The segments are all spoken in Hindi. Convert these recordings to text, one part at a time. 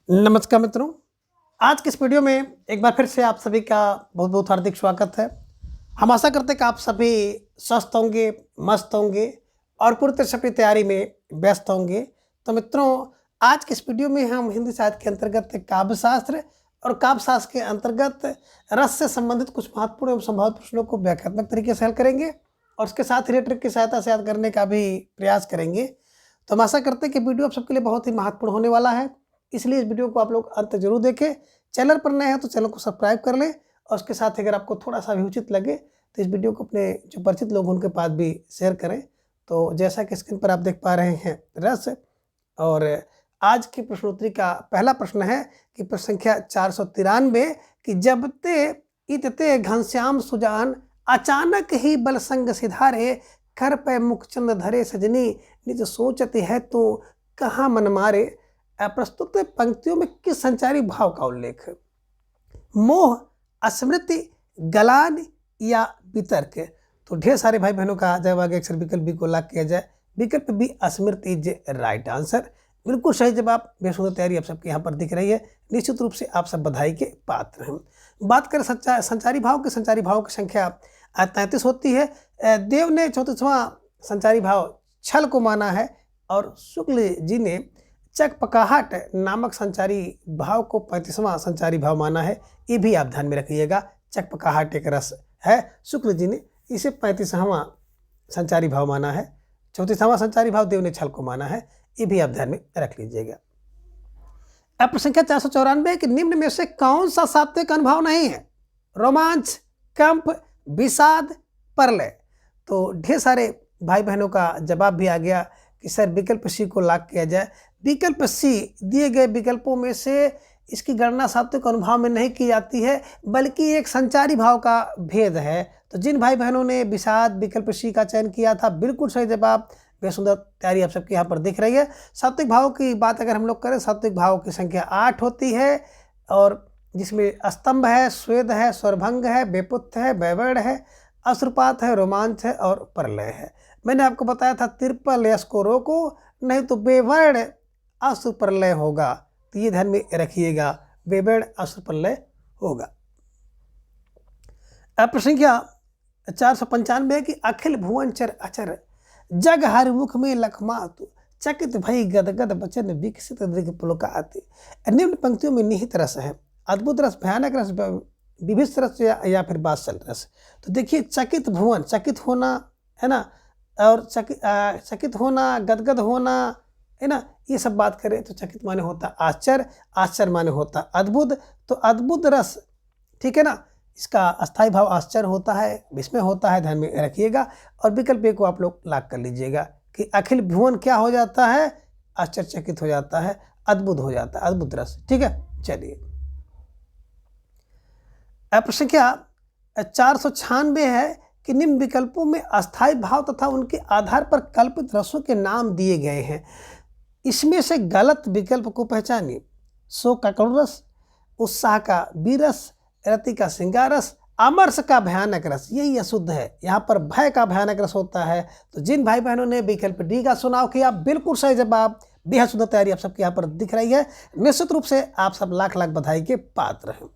नमस्कार मित्रों, आज की इस वीडियो में एक बार फिर से आप सभी का बहुत बहुत हार्दिक स्वागत है। हम आशा करते हैं कि आप सभी स्वस्थ होंगे, मस्त होंगे और पूरी तरह से अपनी तैयारी में व्यस्त होंगे। तो मित्रों, आज की इस वीडियो में हम हिंदी साहित्य के अंतर्गत काव्य शास्त्र और काव्य शास्त्र के अंतर्गत रस से संबंधित कुछ महत्वपूर्ण एवं संभावित प्रश्नों को व्याख्यात्मक तरीके से हल करेंगे और उसके साथ ही रेटरिक की सहायता से याद करने का भी प्रयास करेंगे। तो हम आशा करते हैं कि वीडियो आप सबके लिए बहुत ही महत्वपूर्ण होने वाला है, इसलिए इस वीडियो को आप लोग अंत जरूर देखें। चैनल पर नए हैं तो चैनल को सब्सक्राइब कर लें और उसके साथ अगर आपको थोड़ा सा भी उचित लगे तो इस वीडियो को अपने जो परिचित लोग उनके पास भी शेयर करें। तो जैसा कि स्क्रीन पर आप देख पा रहे हैं रस, और आज की प्रश्नोत्तरी का पहला प्रश्न है कि प्रश्न संख्या 493 कि जब ते इतते घनश्याम सुजान अचानक ही बल संग सिधारे कर पे मुखचंद धरे सजनी निज सोचती है तो कहाँ मन मारे। प्रस्तुत पंक्तियों में किस संचारी भाव का उल्लेख है? मोह, स्मृति, गलान या वितर्क? तो ढेर सारे भाई बहनों का जवाब आगे अक्सर विकल्प बी को लॉक किया जाए। विकल्प B Smriti is right answer, बिल्कुल सही जवाब। बेसुध तैयारी आप सबके यहाँ पर दिख रही है, निश्चित रूप से आप सब बधाई के पात्र हैं। बात करें संचारी भाव की संख्या 33 होती है। देव ने 34वां संचारी भाव छल को माना है और शुक्ल जी ने चकपकाहट नामक संचारी भाव को 35वां संचारी भाव माना है। ये भी आप ध्यान में रखिएगा, चकपकाहट एक रस है, शुक्ल जी ने इसे 35वां संचारी भाव माना है। 34वां संचारी भाव देव ने छल को माना है, ये भी आप ध्यान में रख लीजिएगा। अब प्रश्न संख्या 494 कि निम्न में से कौन सा सात्विक अनुभव नहीं है? रोमांच, कंप, विषाद, प्रलय? तो ढेर सारे भाई बहनों का जवाब भी आ गया कि सर विकल्प सी को लॉक किया जाए। विकल्प सी दिए गए विकल्पों में से इसकी गणना सात्विक अनुभाव में नहीं की जाती है, बल्कि एक संचारी भाव का भेद है। तो जिन भाई बहनों ने विषाद विकल्प सी का चयन किया था, बिल्कुल सही जवाब। बेसुंदर तैयारी आप सबके यहाँ पर दिख रही है। सात्विक भाव की बात अगर हम लोग करें, सात्विक भाव की संख्या 8 होती है और जिसमें स्तंभ है, स्वेद है, स्वरभंग है, बेपुत्थ है, वैवर्ण है, अश्रुपात है, रोमांच है और प्रलय है। मैंने आपको बताया था त्रिपल यश को रोको, नहीं तो बेवर्ण अश्रु प्रलय होगा। तो ये ध्यान में रखिएगा, बेवर्ण अश्रु प्रलय होगा। अब प्रश्न संख्या 495 की अखिल भुवन चर अचर जग हर मुख में लखमातु चकित भई गदगद बचन विकसित दृग पुलकाति। निम्न पंक्तियों में निहित रस है: अद्भुत रस, भयानक रस, विभिन्न रस या फिर बात्सल रस। तो देखिए, चकित भुवन, चकित होना है ना, और चकित होना, गदगद होना है ना, ये सब बात करें तो चकित माने होता आश्चर्य, आश्चर्य माने होता अद्भुत। तो अद्भुत रस, ठीक है ना, इसका अस्थायी भाव आश्चर्य होता है, विस्मय होता है, ध्यान में रखिएगा। और विकल्प ए को आप लोग लॉक कर लीजिएगा कि अखिल भुवन क्या हो जाता है? आश्चर्यचकित हो जाता है, अद्भुत हो जाता है, अद्भुत रस। ठीक है, चलिए। प्रश्न क्या 496 है कि निम्न विकल्पों में अस्थायी भाव तथा उनके आधार पर कल्पित रसों के नाम दिए गए हैं, इसमें से गलत विकल्प को पहचानिए। शोक का करुण रस, उत्साह का बीरस, रति का श्रृंगार रस, अमरस का भयानक रस। यही अशुद्ध है, यहाँ पर भय का भयानक रस होता है। तो जिन भाई बहनों ने विकल्प डी का चुनाव किया, बिल्कुल सही जवाब। बेहद सुंदर तैयारी आप सबके यहाँ पर दिख रही है, निश्चित रूप से आप सब लाख लाख बधाई के पात्र हैं।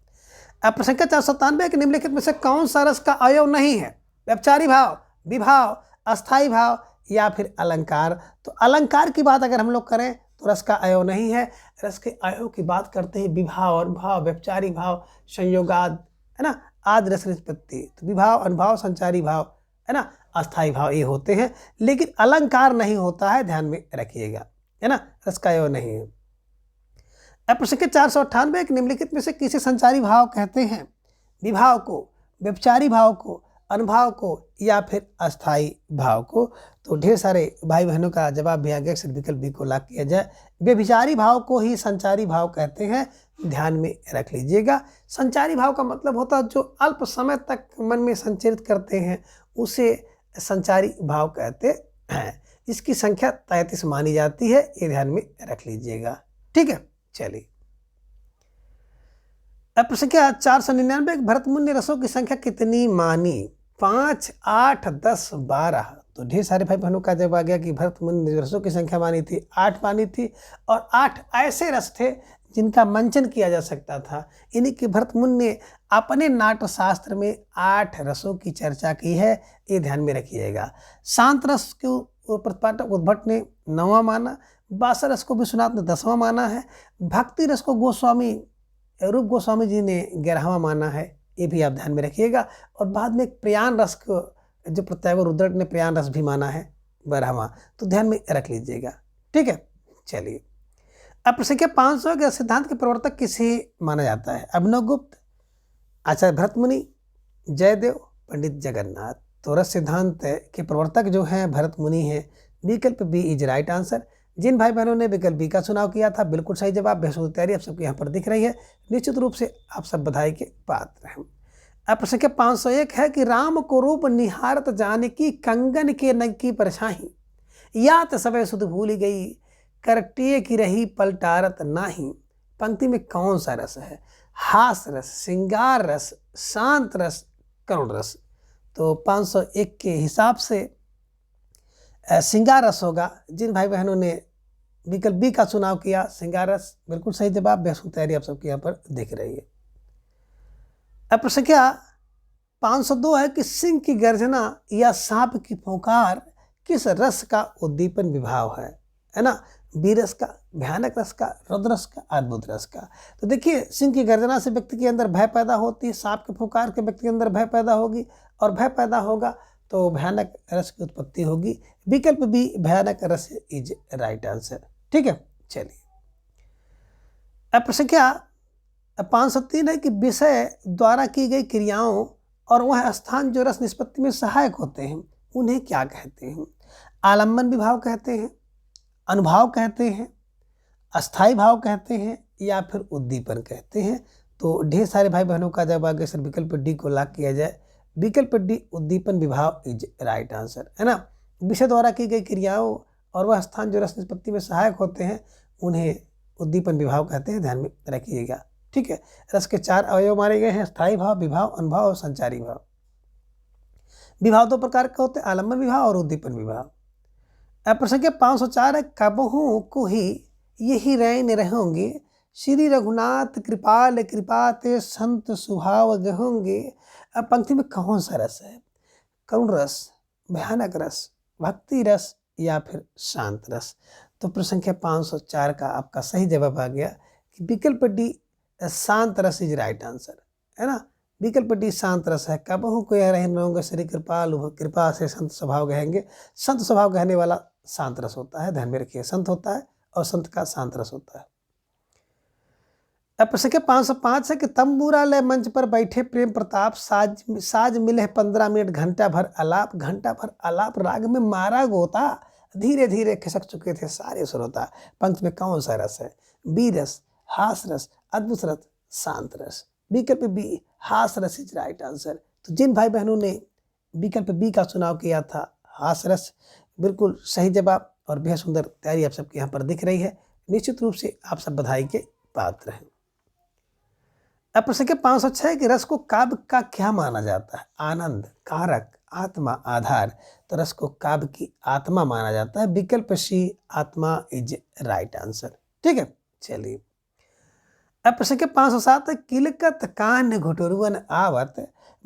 अब प्रश्न संख्या 497 के निम्नलिखित में से कौन सा रस का अवयव नहीं है? व्यभिचारी भाव, विभाव, अस्थायी भाव या फिर अलंकार? तो अलंकार की बात अगर हम लोग करें तो रस का अवयव नहीं है। रस के अवयव की बात करते हैं विभाव, अनुभाव, व्यभिचारी भाव, संयोगाद, है ना, आदि रस निष्पत्ति। तो विभाव, अनुभाव, संचारी भाव, है ना, अस्थायी भाव, ये होते हैं, लेकिन अलंकार नहीं होता है, ध्यान में रखिएगा, है ना, रस का अवयव नहीं है। अब प्रश्न के 498 निम्नलिखित में से किसे संचारी भाव कहते हैं? विभाव को, व्यभिचारी भाव को, अनुभाव को या फिर अस्थाई भाव को? तो ढेर सारे भाई बहनों का जवाब भी आ गया, विकल्प बी को लॉक किया जाए। व्यभिचारी भाव को ही संचारी भाव कहते हैं, ध्यान में रख लीजिएगा। संचारी भाव का मतलब होता है जो अल्प समय तक मन में संचरित करते हैं, उसे संचारी भाव कहते हैं। इसकी संख्या 33 मानी जाती है, ये ध्यान में रख लीजिएगा। ठीक है, चलिए। अब प्रश्न क्या 499 भरतमुनि रसों की संख्या कितनी मानी? 5, 8, 10, 12। तो ढेर सारे भाई बहनों का जवाब आ गया कि भरतमुनि रसों की संख्या मानी थी 8 मानी थी, और 8 ऐसे रस थे जिनका मंचन किया जा सकता था। इन्हीं के भरत मुनि ने अपने नाट्य शास्त्र में 8 रसों की चर्चा की है, ये ध्यान में रखिएगा। शांत रस को प्रतिपादक उद्भट ने 9वां माना, बासर रस को विश्वनाथ ने 10वां माना है, भक्ति रस को गोस्वामी रूप गोस्वामी जी ने 11वां माना है, ये भी आप ध्यान में रखिएगा। और बाद में प्रयाण रस को जो प्रत्यावर रुद्रट ने प्रयाण रस भी माना है 12वां, तो ध्यान में रख लीजिएगा। ठीक है, चलिए अब प्रश्न 500 के सिद्धांत के प्रवर्तक किसे माना जाता है? अभिनव गुप्त, आचार्य भरत मुनि, जयदेव, पंडित जगन्नाथ। तो रस सिद्धांत के प्रवर्तक जो हैं भरत मुनि हैं। विकल्प बी इज राइट आंसर। जिन भाई बहनों ने विकल्प बी का चुनाव किया था बिल्कुल सही जवाब। बेहद तैयारी आप सबके यहाँ पर दिख रही है, निश्चित रूप से आप सब बधाई के पात्र हैं। अब प्रश्न 501 है कि राम को रूप निहारत जानकी कंगन के नग की परछाई, यात सबे सुध भूल गई करटिए की रही पलटारत नाही। पंक्ति में कौन सा रस है? हास रस, श्रृंगार रस, शांत रस, करुण रस। तो 501 के हिसाब से श्रृंगार रस होगा। जिन भाई बहनों ने विकल्प बी का चुनाव किया श्रृंगार रस, बिल्कुल सही जवाब। बेहद तैयारी आप सबके यहाँ पर दिख रही है। अब प्रश्न 502 है कि सिंह की गर्जना या सांप की पुकार किस रस का उद्दीपन विभाव है ना? बीरस का, भयानक रस का, रुद्र रस का, अद्भुत रस का। तो देखिए, सिंह की गर्जना से व्यक्ति के अंदर भय पैदा होती है, सांप की पुकार के व्यक्ति के अंदर भय पैदा होगी, और भय पैदा होगा तो भयानक रस की उत्पत्ति होगी। विकल्प बी भयानक रस इज राइट आंसर। ठीक है, चलिए अब प्रश्न 503 है कि विषय द्वारा की गई क्रियाओं और वह स्थान जो रस निष्पत्ति में सहायक होते हैं उन्हें क्या कहते हैं? आलम्बन विभाव कहते हैं, अनुभाव कहते हैं, अस्थाई भाव कहते हैं, या फिर उद्दीपन कहते हैं। तो ढेर सारे भाई बहनों का जब आगे सर विकल्प डी को लॉक किया जाए, विकल्प डी उद्दीपन विभाव इज राइट आंसर, है ना? विषय द्वारा की गई क्रियाओं और वह स्थान जो रस निष्पत्ति में सहायक होते हैं उन्हें उद्दीपन विभाव कहते हैं, ध्यान में रखिएगा। ठीक है, रस के 4 अवयव मारे गए हैं, स्थायी भाव, विभाव, अनुभाव और संचारी भाव। विभाव 2 प्रकार के होते हैं, आलम्बन विभाव और उद्दीपन विभाव। अब प्रश्न 504 है कबहू को ही यही रैन रहोगे श्री रघुनाथ कृपाल कृपा ते संत स्वभाव गहोगे। अब पंक्ति में कौन सा रस है? करुण रस, भयानक रस, भक्ति रस, या फिर शांत रस। तो प्रश्न 504 का आपका सही जवाब आ गया कि विकल्प डी शांत रस इज राइट आंसर, है ना? विकल्प डी शांत रस है। कबहू को यह रहन रहोगे श्री कृपाल कृपा से संत स्वभाव गहेंगे। संत स्वभाव गहने वाला शांत रस होता है, ध्यान में रखिए। संत होता है और संत का शांत रस होता है। अब प्रश्न 505 है कि तंबूरा लय मंच पर बैठे प्रेम प्रताप साज मिले 15 मिनट घंटा भर आलाप राग में मारा गोता धीरे धीरे खिसक चुके थे सारे श्रोता। पंक्ति में कौन सा रस है? बी रस, हास रस, अद्भुत रस, शांत रस। विकल्प बी हास रस इज राइट आंसर। तो जिन भाई बहनों ने विकल्प बी का चुनाव किया था हास रस, बिल्कुल सही जवाब और बेहद सुंदर तैयारी आप सबके यहाँ पर दिख रही है, निश्चित रूप से आप सब बधाई के पात्र हैं। अब प्रश्न 506 है कि रस को काव्य का क्या माना जाता है? आनंद, कारक, आत्मा, आधार। तो रस को काव्य की आत्मा माना जाता है। विकल्प सी आत्मा इज राइट आंसर। ठीक है, चलिए अब प्रश्न 507 है किलकत कान घुटुरुवन आवत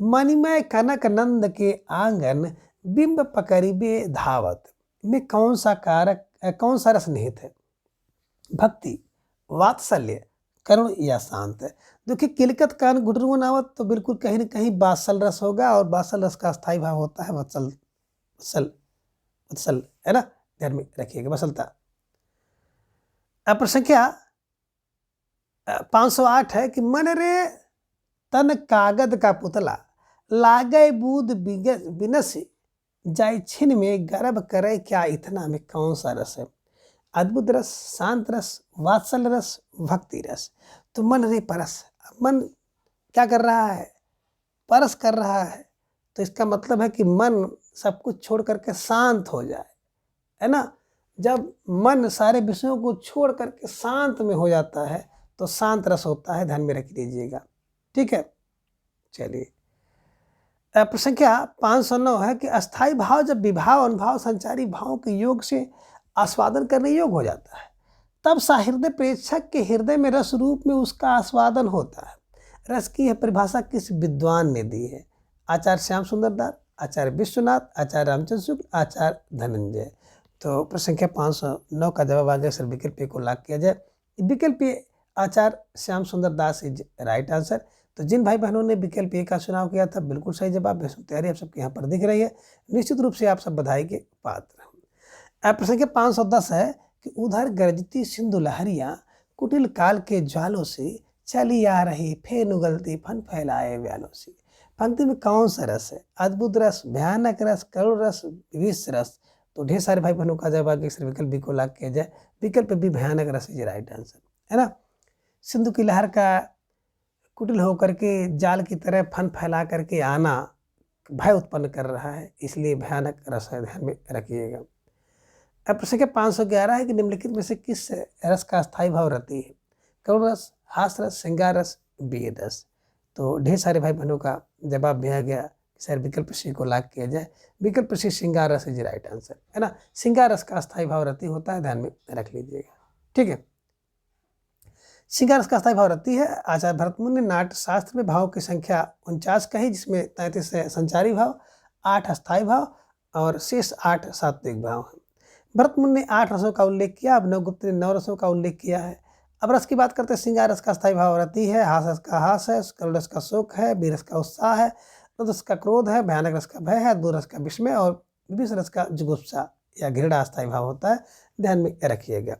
मणिमय कनक नंद के आंगन बिंब पकड़िबे धावत में कौन सा रस निहित है? भक्ति, वात्सल्य, करुण या शांत है? देखिए, किलकत कान घुटुरुवन आवत तो बिल्कुल कहीं न कहीं वात्सल रस होगा, और वात्सल रस का स्थायी भाव होता है वत्सल, है ना? ध्यान में रखिएगा, वत्सलता। अब प्रश्न 508 है कि मन रे तन कागद का पुतला लागे बूद बिनस जाय छिन में गर्भ करे क्या इतना में कौन सा रस है? अद्भुत रस, शांत रस, वात्सल रस, भक्ति रस। तो मन रे परस, मन क्या कर रहा है? परस कर रहा है। तो इसका मतलब है कि मन सब कुछ छोड़ करके शांत हो जाए, है ना? जब मन सारे विषयों को छोड़ करके शांत में हो जाता है तो शांत रस होता है, ध्यान में रख लीजिएगा। ठीक है, चलिए प्रश्न 509 है कि अस्थाई भाव जब विभाव, अनुभाव, संचारी भाव के योग से आस्वादन करने योग हो जाता है तब साहृदय प्रेक्षक के हृदय में रस रूप में उसका आस्वादन होता है। रस की यह परिभाषा किस विद्वान ने दी है? आचार्य श्याम सुंदर दास, आचार्य विश्वनाथ, आचार्य रामचंद्र शुक्ल, आचार्य धनंजय। तो प्रश्न संख्या 509 का जवाब आ गया सर। विकल्प ए को लॉक किया जाए। विकल्प ए आचार्य श्याम सुंदर दास इज राइट आंसर। तो जिन भाई बहनों ने विकल्प ए का चुनाव किया था बिल्कुल सही जवाब। बेहद तैयारी आप सबके यहाँ पर दिख रही है, निश्चित रूप से आप सब बधाई के पात्र। अब प्रश्न संख्या 510 है कि उधर गरजती सिंधु लहरियां कुटिल काल के ज्वालों से चली आ रही, फेन उगलती फन फैलाए व्यालों से। पंक्ति में कौन सा रस है? अद्भुत रस, भयानक रस, करुण रस, विष रस। तो ढेर सारे भाई बहनों का जवाब आगे विकल्प बी को लॉक किया जाए। विकल्प बी भयानक रस इज राइट आंसर, है ना। सिंधु की लहर का कुटिल होकर के जाल की तरह फन फैला करके आना भय उत्पन्न कर रहा है, इसलिए भयानक रस है, ध्यान में रखिएगा। अब प्रश्न के 511 है कि निम्नलिखित में से किस रस का स्थायी भाव रति है? करुण रस, हास रस, श्रृंगार रस, वेद रस। तो ढेर सारे भाई बहनों का जवाब दिया गया सर विकल्प सी को लॉक किया जाए। विकल्प सी श्रृंगार रस इज राइट आंसर, है ना। श्रृंगार रस का स्थायी भाव रति होता है, ध्यान में रख लीजिएगा, ठीक है। श्रृंगार रस का स्थायी भाव रति है। आचार्य भरतमुनि ने नाट्य शास्त्र में भाव की संख्या 49 कही, जिसमें 33 संचारी भाव, 8 अस्थायी भाव और शेष 8 सात्विक भाव हैं। भरतमुनि ने 8 रसों का उल्लेख किया, अभिनवगुप्त ने 9 रसों का उल्लेख किया है। अब रस की बात करते हैं। श्रृंगार रस का स्थायी भाव रति है, हास रस का हास है, करुण रस का शोक है, वीर रस का उत्साह है, रौद्र रस का क्रोध है, भयानक रस का भय है, अद्भुत रस का विस्मय और विष रस का जुगुप्सा या घृणा स्थायी भाव होता है, ध्यान में रखिएगा।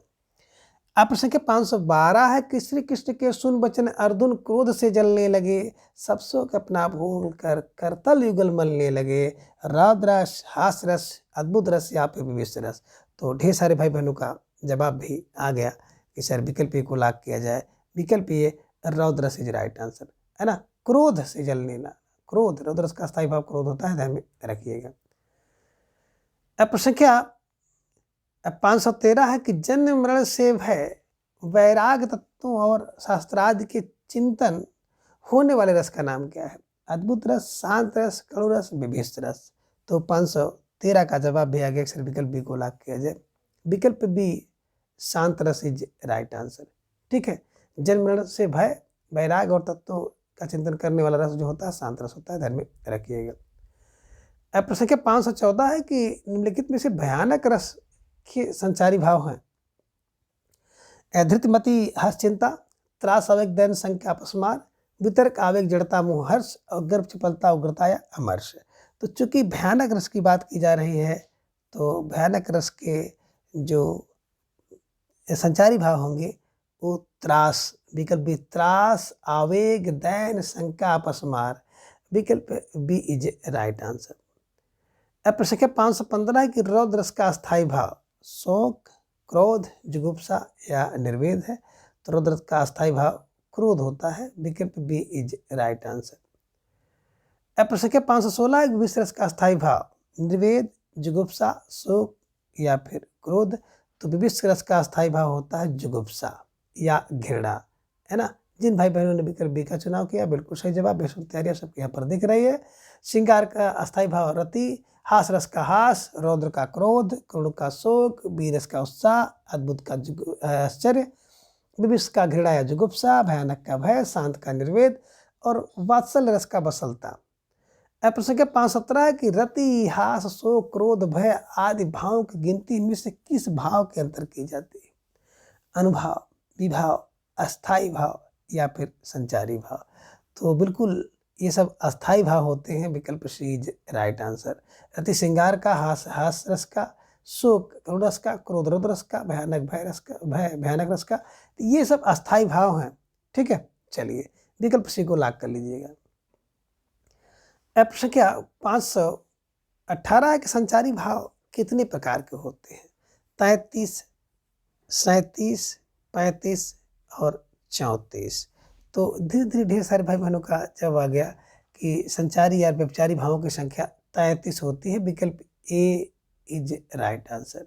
अब प्रश्न के 512 है कि श्री कृष्ण के सुन वचन अर्जुन क्रोध से जलने लगे, सब शोक अपना भूल कर करतल युगल मलने लगे, रौद्र रस, हास रस, अद्भुत रस या फिर विष रस। तो ढेर सारे भाई बहनों का जवाब भी आ गया कि सर विकल्प ए को लॉक किया जाए। विकल्प ए रौद्र रस इज राइट आंसर, है ना। क्रोध से जलने ना, क्रोध, रौद्र रस का स्थायी भाव क्रोध होता है, ध्यान में रखिएगा। अब प्रश्न क्या 513 है कि जन्म मरण से भय, वैराग तत्वों और शास्त्रादि के चिंतन होने वाले रस का नाम क्या है? अद्भुत रस, शांत रस, करुण रस, विभीष रस। तो 513 का जवाब भी आ गया, अक्सर विकल्प बी को लॉक किया जाए। विकल्प बी शांत रस इज राइट आंसर, ठीक है। जन्म मरण से भय, वैराग और तत्वों का चिंतन करने वाला रस जो होता है शांत रस होता है, ध्यान में रखिएगा। अब प्रश्न के 514 है कि निम्नलिखित में से भयानक रस के संचारी भाव हैं। धृतिमति हर्ष चिंता, त्रास आवेग दैन संख्या अपस्मार, वितर्क आवेग जड़ता मोह हर्ष और गर्भ चपलता उग्रता या अमर्ष। तो चूंकि भयानक रस की बात की जा रही है तो भयानक रस के जो संचारी भाव होंगे वो त्रास, विकल्प बी त्रास, आवेग, दैन, शंका, अपस्मार। विकल्प बी इज राइट आंसर। अब प्रश्न के 515 है कि रौद्र रस का स्थायी भाव शोक, क्रोध, जुगुप्सा या निर्वेद है। तो रौद्र रस का स्थायी भाव क्रोध होता है, विकल्प बी इज राइट आंसर। अब प्रश्न के 516 है कि विष रस का स्थायी भाव निर्वेद, जुगुप्सा, शोक या फिर क्रोध। तो विष रस का स्थायी भाव होता है जुगुप्सा या घृणा, है ना। जिन भाई बहनों ने विकल्प बी का चुनाव किया बिल्कुल सही जवाब। बेशुद्ध तैयारी सबके यहाँ पर दिख रही है। श्रृंगार का अस्थायी भाव रति, हास रस का हास, रौद्र का क्रोध, करुण का शोक, वीर रस का उत्साह, अद्भुत का आश्चर्य, विभीष का घृणा या जुगुप्सा, भयानक का भय, शांत का निर्वेद और वात्सल्य रस का बसलता। प्रश्न के 517 है कि रति, हास, शोक, क्रोध, भय आदि भावों की गिनती में से किस भाव के अंतर की जाती है? अनुभाव, विभाव, अस्थायी भाव या फिर संचारी भाव। तो बिल्कुल ये सब अस्थायी भाव होते हैं, विकल्प सी इज राइट आंसर। रति श्रृंगार का, हास रस का, शोक करुण रस का, क्रोध रौद्र रस का, भयानक भयानक रस का। तो ये सब अस्थायी भाव हैं, ठीक है। चलिए विकल्प सी को लॉक कर लीजिएगा। प्रश्न क्या 518 के संचारी भाव कितने प्रकार के होते हैं? 33, 37, 35 और 34। तो धीरे धीरे ढेर सारे भाई बहनों का जवाब आ गया कि संचारी या व्यभिचारी भावों की संख्या 33 होती है। विकल्प ए इज राइट आंसर।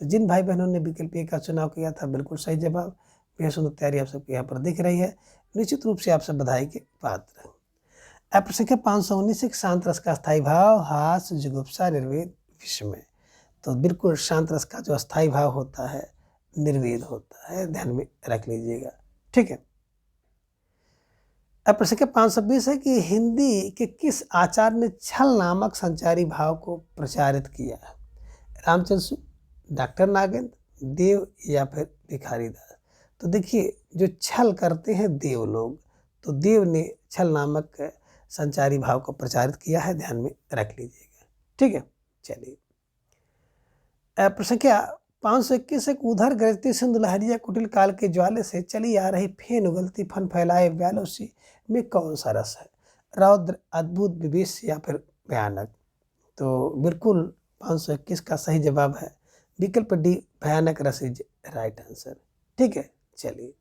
तो जिन भाई बहनों ने विकल्प ए का चुनाव किया था बिल्कुल सही जवाब। बेहद सुंदर तैयारी आप सबके यहाँ पर दिख रही है, निश्चित रूप से आप सब बधाई के पात्र। अब प्रश्न संख्या 519 शांत रस का स्थायी भाव हास, जुगुप्सा, निर्वेद, विस्मय। तो बिल्कुल शांत रस का जो स्थायी भाव होता है निर्वेद होता है, ध्यान में रख लीजिएगा। ठीक है। अब प्रश्न 520 है कि हिंदी के किस आचार्य ने छल नामक संचारी भाव को प्रचारित किया है? रामचंद्र सूत, डॉक्टर नागेंद्र, देव या फिर भिखारी दास? तो देखिए, जो छल करते हैं देव लोग, तो देव ने छल नामक संचारी भाव को प्रचारित किया है, ध्यान में रख लीजिएगा। ठीक है। चलिए प्रश्न 521 है, उधर गरजती सिंधु लहरिया कुटिल काल के ज्वाले से चली आ रही फेन उगलती फन फैलाए व्यालों सी में कौन सा रस है? रौद्र, अद्भुत, विवेश या फिर भयानक? तो बिल्कुल 521 का सही जवाब है विकल्प डी, भयानक रस इज राइट आंसर। ठीक है। चलिए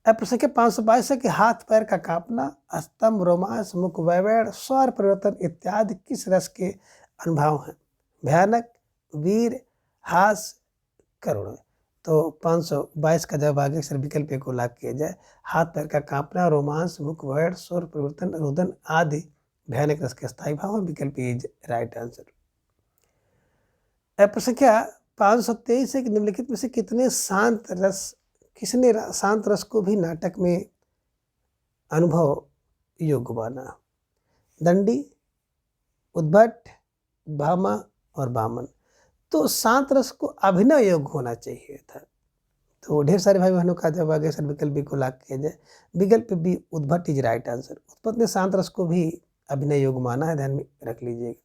अब प्रश्न 522 है कि हाथ पैर का कांपना, स्तंभ, रोमांस, मुख वैवेड़, स्वर परिवर्तन इत्यादि किस रस के अनुभव हैं? भयानक, वीर, हास, करुण? तो 522 का जवाब आगे सर विकल्प को लाभ किया जाए, हाथ पैर का कांपना, रोमांस, मुख वैवेड़, स्वर परिवर्तन, रुदन आदि भयानक रस के स्थायी भाव है, विकल्प इज राइट आंसर। प्रश्न 523 है कि निम्नलिखित में से किसने शांत रस को भी नाटक में अनुभव योग्य माना? दंडी, उद्भट, भामा और बामन? तो शांत रस को अभिनय योग्य होना चाहिए था। तो ढेर सारे भाई बहनों का जब आगे सर विकल्प बी को लाभ किया जाए, विकल्प B Udbhata is right answer. उद्भट ने शांत रस को भी अभिनय योग्य माना है, ध्यान में रख लीजिएगा।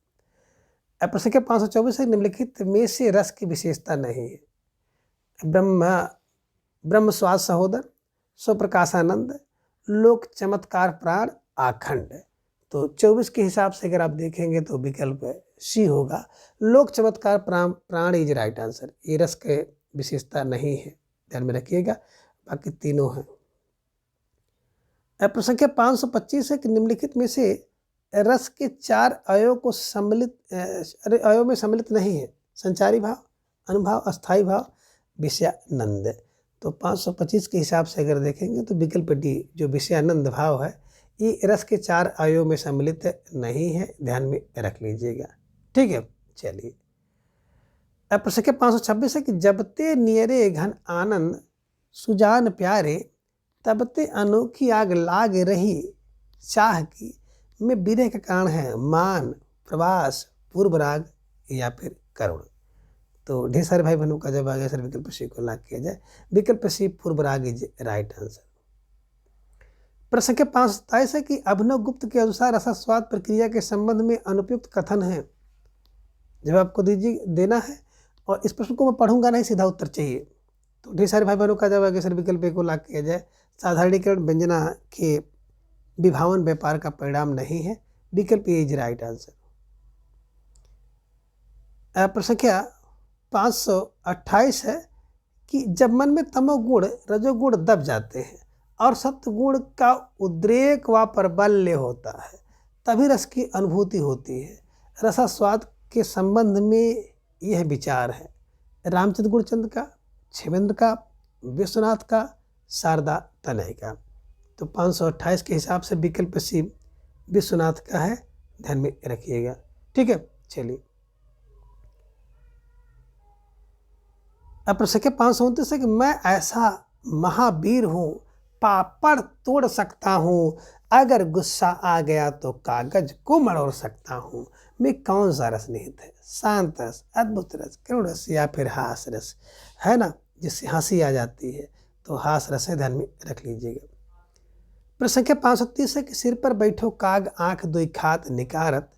अब प्रश्न 524 है, निम्नलिखित में से रस की विशेषता नहीं है? ब्रह्म स्वाद सहोदर, स्वप्रकाशानंद, लोक चमत्कार प्राण, आखंड? तो 24 के हिसाब से अगर आप देखेंगे तो विकल्प सी होगा, लोक चमत्कार प्राण इज राइट आंसर। ये रस के विशेषता नहीं है, ध्यान में रखिएगा, बाकी तीनों हैं। अब प्रश्न 525 है कि निम्नलिखित में से रस के 4 अवयव में सम्मिलित नहीं है? संचारी भाव, अनुभाव, अस्थाई भाव, विषयानंद? तो 525 के हिसाब से अगर देखेंगे तो विकल्प डी जो विषयानंद भाव है, ये रस के 4 अवयव में सम्मिलित नहीं है, ध्यान में रख लीजिएगा। ठीक है। चलिए अब प्रश्न 526 है कि जबते नियरे घन आनंद सुजान प्यारे, तबते अनोखी आग लाग रही चाह की में विरह का कारण है? मान, प्रवास, पूर्व राग या फिर करुण? तो ढेर सारे भाई बहनों का जब आगे सर विकल्प सी को लाभ किया जाए, विकल्प सी पूर्व राग इज राइट आंसर। प्रश्न 527 है कि अभिनव गुप्त के अनुसार रसास्वाद प्रक्रिया के संबंध में अनुपयुक्त कथन है? जब आपको देना है, और इस प्रश्न को मैं पढ़ूंगा नहीं, सीधा उत्तर चाहिए। तो ढेर सारे भाई बहनों का जब आगे सर विकल्प को लाभ किया जाए, साधारणीकरण व्यंजना के विभावन व्यापार का परिणाम नहीं है, विकल्प इज राइट आंसर। प्रश्न 528 है कि जब मन में तमोगुण रजोगुण दब जाते हैं और सत्वगुण का उद्रेक व प्रबल्य होता है, तभी रस की अनुभूति होती है। रसास्वाद के संबंध में यह विचार है? रामचंद्र गुणचंद का, क्षेमेंद्र का, विश्वनाथ का, शारदा तनय का? तो 528 के हिसाब से विकल्प सी विश्वनाथ का है, ध्यान में रखिएगा। ठीक है। चलिए अब प्रश्न 529 है कि मैं ऐसा महावीर हूँ, पापड़ तोड़ सकता हूँ, अगर गुस्सा आ गया तो कागज को मरोड़ सकता हूँ, में कौन सा रस निहित है? शांत रस, अद्भुत रस, करुण रस या फिर हास रस? है ना, जिससे हंसी आ जाती है, तो हास रस है, ध्यान में रख लीजिएगा। प्रश्न 530 है कि सिर पर बैठो काग आंख दुई खात निकारत,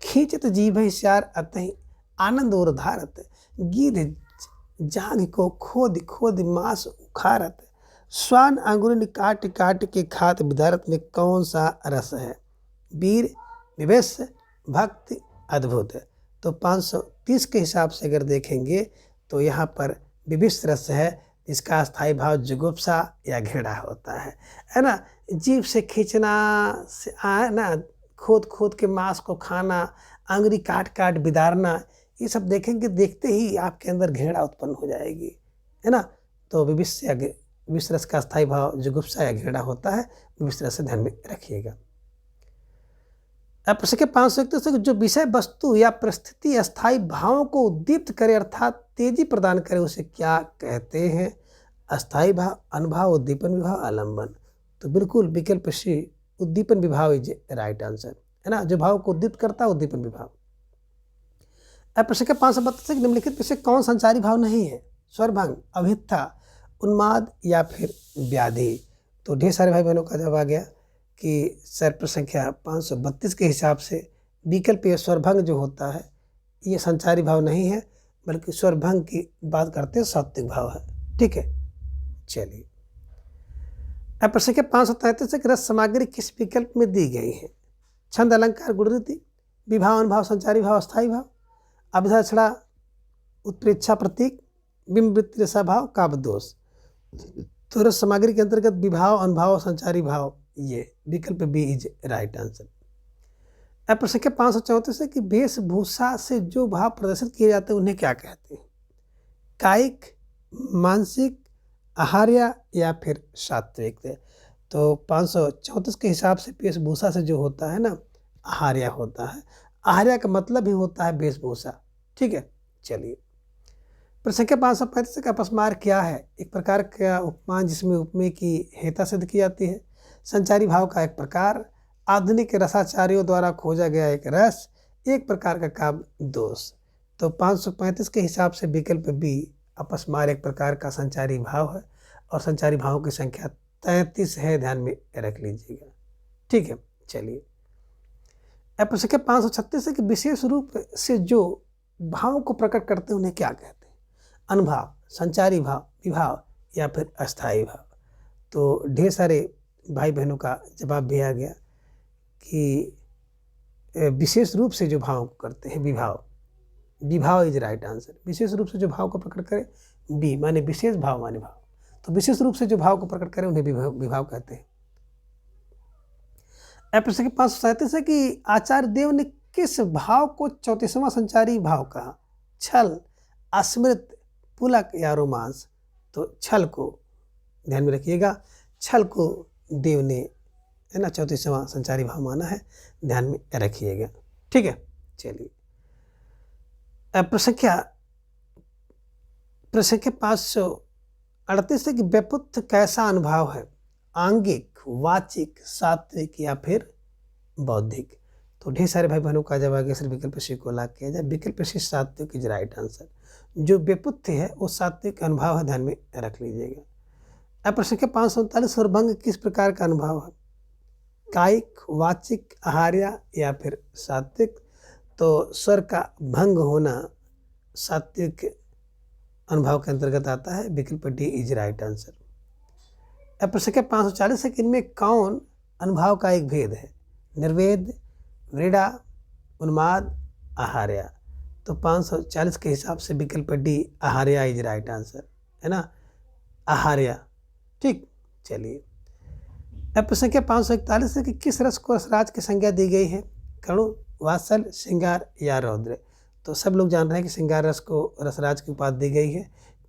खींचत जीभ श्यार अतहि आनंद और धारत, गिर जांघ को खोद खोद मांस उखारत, स्वान अंगुरन काट काट के खात विदारत, में कौन सा रस है? वीर, विवेश, भक्ति, अद्भुत? तो 530 के हिसाब से अगर देखेंगे तो यहाँ पर विविश रस है, इसका स्थायी भाव जुगुप्सा या घृणा होता है ना। जीभ से खींचना ना, खोद खोद के मांस को खाना, अंगुरी काट काट बिदारना, ये सब देखेंगे, देखते ही आपके अंदर घृणा उत्पन्न हो जाएगी, है ना। तो विविश रस का स्थायी भाव जुगुप्सा या घृणा होता है, विविश रस से ध्यान में रखिएगा। अब प्रश्न के 531 से जो विषय वस्तु या परिस्थिति अस्थायी भावों को उद्दीप्त करे अर्थात तेजी प्रदान करे उसे क्या कहते हैं? अस्थायी भाव, अनुभाव, उद्दीपन विभाव, आलंबन। तो बिल्कुल विकल्प सी उद्दीपन विभाव इज राइट आंसर, है ना, जो भाव को उद्दीप्त करता है उद्दीपन विभाव। अब प्रश्न के 532 निम्नलिखित में से कौन संचारी भाव नहीं है? स्वरभंग, अभित्था, उन्माद या फिर व्याधि। तो ढेर सारे भाई बहनों का जवाब आ गया कि सर प्रश्न संख्या 532 के हिसाब से विकल्प ये स्वरभंग जो होता है ये संचारी भाव नहीं है, बल्कि स्वरभंग की बात करते हैं सात्विक भाव है। ठीक है, चलिए। अब प्रश्न के 533 से रस सामग्री किस विकल्प में दी गई है? छंद, अलंकार, गुणरीति, विभाव, अनुभाव, संचारी भाव, अस्थायी भाव, अभिधा, छड़ा, उत्प्रेक्षा, प्रतीक, बिंब, वृत्ति, रसाभाव, काव्य दोष। तो रस सामग्री के अंतर्गत विभाव, अनुभाव, संचारी भाव, ये विकल्प बी इज राइट आंसर। अब प्रश्न के 534 है कि वेशभूषा से जो भाव प्रदर्शित किए जाते हैं उन्हें क्या कहते हैं? कायिक, मानसिक, आहार्य या फिर सात्विक। तो 534 के हिसाब से वेशभूषा से जो होता है ना, आहार्य होता है। आहार्य का मतलब ही होता है वेशभूषा। ठीक है, चलिए। प्रश्न के 535 का अपस्मार क्या है? एक प्रकार का उपमान जिसमें उपमेय की हेता सिद्ध की जाती है। संचारी भाव का एक प्रकार, आधुनिक रसाचार्यों द्वारा खोजा गया एक रस, एक प्रकार का काव्य दोष। तो 535 के हिसाब से विकल्प बी अपस्मार एक प्रकार का संचारी भाव है और संचारी भावों की संख्या 33 है, ध्यान में रख लीजिएगा। ठीक है, चलिए। अब प्रश्न के 536 है कि विशेष रूप से जो भाव को प्रकट करते हैं उन्हें क्या कहते हैं? अनुभाव, संचारी भाव, विभाव या फिर अस्थायी भाव। तो ढेर सारे भाई बहनों का जवाब भी आ गया कि विशेष रूप से जो भाव को करते हैं विभाव, विभाव इज राइट आंसर। विशेष रूप से जो भाव को प्रकट करे, बी माने विशेष भाव माने भाव। तो विशेष रूप से जो भाव को प्रकट करे उन्हें विभाव कहते हैं। प्रश्न के 537 है कि आचार्य देव ने किस भाव को 34वां संचारी भाव कहा? छल, अस्मृत, पुलक या रोमांस। तो छल को ध्यान में रखिएगा, छल को देव ने, है ना, 34वां संचारी भाव माना है, ध्यान में रखिएगा। ठीक है, चलिए। प्रश्न के 538 है कि व्युत्पत्ति कैसा अनुभाव है? आंगिक, वाचिक, सात्विक या फिर बौद्धिक। तो ढेर सारे भाई बहनों का जवाब सिर्फ विकल्प सी को लाभ किया जाए। विकल्प सी सात्विक इज राइट आंसर। जो व्युत्पत्ति है वो सात्विक अनुभव है, ध्यान में रख लीजिएगा। अब प्रश्न के 539 स्वरभंग किस प्रकार का अनुभव है? कायिक, वाचिक, आहार्य या फिर सात्विक। तो स्वर का भंग होना सात्विक अनुभव के अंतर्गत आता है, विकल्प डी इज राइट आंसर। अब प्रश्न के 540 है कि इनमें कौन अनुभाव का एक भेद है? निर्वेद, व्रीड़ा, उन्माद, आहार्य। तो 540 के हिसाब से विकल्प डी आहार्य इज राइट आंसर, है ना, आहार्य। ठीक, चलिए। अब प्रश्न के 541 है कि किस रस को रसराज की संज्ञा दी गई है? कणु, वात्सल्य, श्रृंगार या रौद्र। तो सब लोग जान रहे हैं कि श्रृंगार रस को रसराज की उपाधि दी गई है।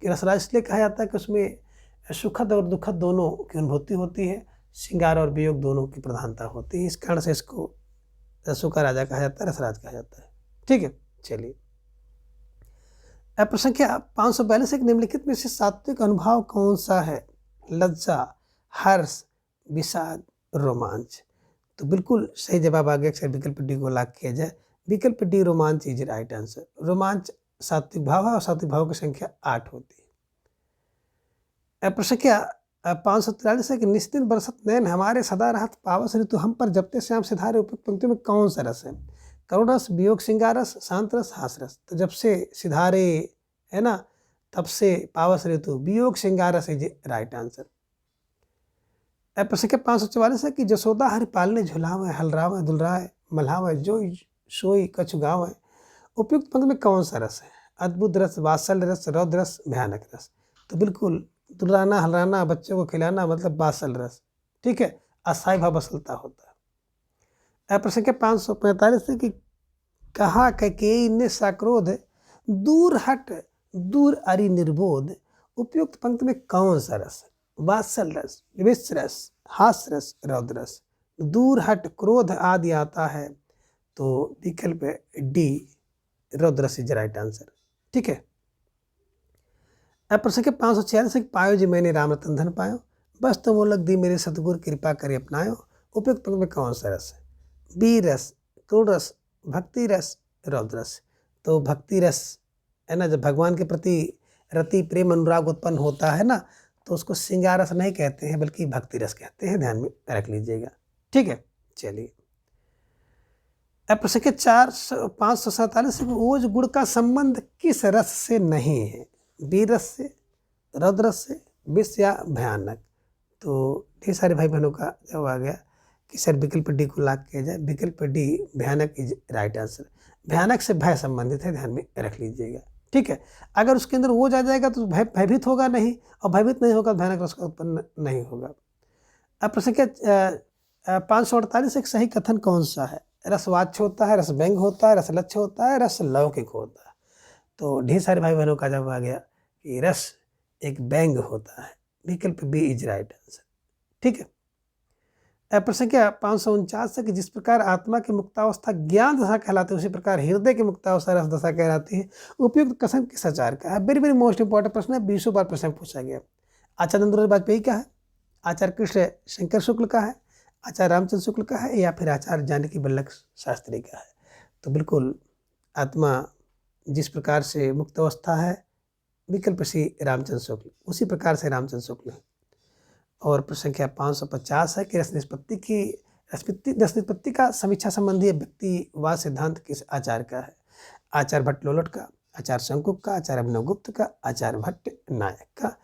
कि रसराज इसलिए कहा जाता है कि उसमें सुखद और दुखद दोनों की अनुभूति होती है, श्रृंगार और वियोग दोनों की प्रधानता होती है। इस कारण से इसको रसों का राजा कहा जाता है, रसराज कहा जाता है। ठीक है, चलिए। अब प्रश्न क्या 542 एक निम्नलिखित में से सात्विक अनुभव कौन सा है? लज्जा, हर्ष, विषाद, रोमांच। तो बिल्कुल सही जवाब आ गया। अक्सर विकल्प डी को लाख किया जाए, विकल्प डी रोमांच इज राइट आंसर। रोमांच सात्विक भाव है और सात्विक भाव की संख्या 8 होती है। प्रश्न क्या 543 है कि निस्दिन बरसत नयन हमारे सदा रहत पावस ऋतु हम पर जपते श्याम सिधारे उपयुक्त पंक्तियों में कौन सा रस है? करुण रस, वियोग श्रृंगार रस, शांत रस, हास रस। तो जब से सिधारे, है ना, तब से पावस ऋतु, वियोग श्रृंगार रस इज राइट आंसर। प्रश्न के 544 है कि जसोदा हरि पालने झुलावे, हलरावे, दुलराए, मल्हावे, जो सोई कछु गावे। उपयुक्त पंक्ति में कौन सा रस है? अद्भुत रस, वात्सल्य रस, रौद्र रस, भयानक रस। तो बिल्कुल दुलाना, हलराना, बच्चों को खिलाना मतलब वात्सल्य रस। ठीक है, अस्थायी भाव बसलता होता है। प्रश्न के 545 है कि कहा कैकेयी ने सक्रोध, दूर हट, दूर अरि निर्बोध। उपयुक्त पंक्ति में कौन सा रस? वात्सल्य रस, विविश रस, हास रस, रौद्र रस। दूर हट क्रोध आदि आता है, तो विकल्प डी रौद्रस इज राइट आंसर। ठीक है। अब प्रश्न के 546 पायो जी मैंने राम रतन धन पायो, बस तो मोलक दी मेरे सतगुरु कृपा करे अपनायो, उपयुक्त पंक्ति में कौन सा रस है? बी रस, क्रोध रस, भक्ति रस, रौद्र रस। तो भक्ति रस है ना, जब भगवान के प्रति रति प्रेम अनुराग उत्पन्न होता है ना, तो उसको श्रृंगार रस नहीं कहते हैं बल्कि भक्ति रस कहते हैं, ध्यान में रख लीजिएगा। ठीक है, चलिए अब प्रश्न के 547 ओज गुण का संबंध किस रस से नहीं है? बी रस से, रौद्र रस से, विष या भयानक। तो ढेर सारे भाई बहनों का जवाब आ गया कि सर विकल्प डी को लॉक किया जाए। विकल्प डी भयानक इज राइट आंसर। भयानक से भय संबंधित है, ध्यान में रख लीजिएगा। ठीक है, अगर उसके अंदर ओज आ जाएगा तो भयभीत होगा नहीं, और भयभीत नहीं होगा भयानक रस का उत्पन्न नहीं होगा। अब प्रश्न के 548 एक सही कथन कौन सा है? रसवाच्य होता है, रस व्यंग होता है, रस लक्ष्य होता है, रस लौकिक होता है। तो ढेर सारे भाई बहनों का जवाब आ गया कि रस एक व्यंग होता है। विकल्प बी इज राइट आंसर। ठीक है। प्रश्न क्या 549 है कि जिस प्रकार आत्मा की मुक्तावस्था ज्ञान दशा कहलाती है, उसी प्रकार हृदय की मुक्तावस्था रस दशा कहलाती है। उपयुक्त कथन किस आचार्य का है? वेरी वेरी मोस्ट इंपॉर्टेंट प्रश्न है, 20 बार प्रश्न पूछा गया। आचार्य नंदलाल वाजपेयी का है, आचार्य कृष्ण शंकर शुक्ल का है, आचार्य रामचंद्र शुक्ल का है, या फिर आचार्य जानकी वल्लभ शास्त्री का है? तो बिल्कुल आत्मा जिस प्रकार से मुक्त अवस्था है, विकल्प सी रामचंद्र शुक्ल, उसी प्रकार से रामचंद्र शुक्ल है। और प्रश्न संख्या 550 है कि रस निष्पत्ति का समीक्षा संबंधी व्यक्तिवाद सिद्धांत किस आचार्य का है? आचार्य भट्ट लोलट का, आचार्य शंकुक का, आचार्य अभिनव गुप्त का, आचार्य भट्ट नायक का।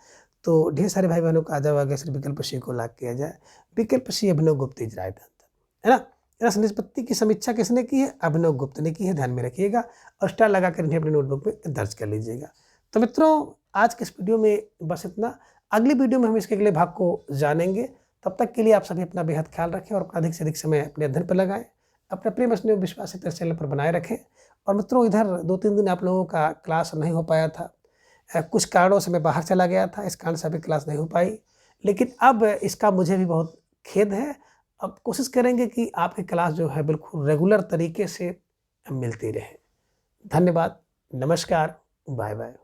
तो ढेर सारे भाई बहनों का जवाब आ गया, सिर्फ विकल्प सी को लॉक किया जाए। विकल्प सी अभिनव गुप्त इज राइट आंसर, है ना। रस निष्पत्ति की समीक्षा किसने की है? अभिनव गुप्त ने की है, ध्यान में रखिएगा, और स्टार लगाकर इन्हें अपनी नोटबुक में दर्ज कर लीजिएगा। तो मित्रों आज के इस वीडियो में बस इतना। अगली वीडियो में हम इसके अगले भाग को जानेंगे। तब तक के लिए आप सभी अपना बेहद ख्याल रखें और अपना अधिक से अधिक समय अपने अध्ययन पर लगाएं। अपने प्रेम स्नेह विश्वास इस चैनल पर बनाए रखें। और मित्रों इधर 2-3 दिन आप लोगों का क्लास नहीं हो पाया था, कुछ कारणों से मैं बाहर चला गया था, इस कारण से अभी क्लास नहीं हो पाई, लेकिन अब इसका मुझे भी बहुत खेद है। अब कोशिश करेंगे कि आपकी क्लास जो है बिल्कुल रेगुलर तरीके से मिलती रहे। धन्यवाद, नमस्कार, बाय बाय।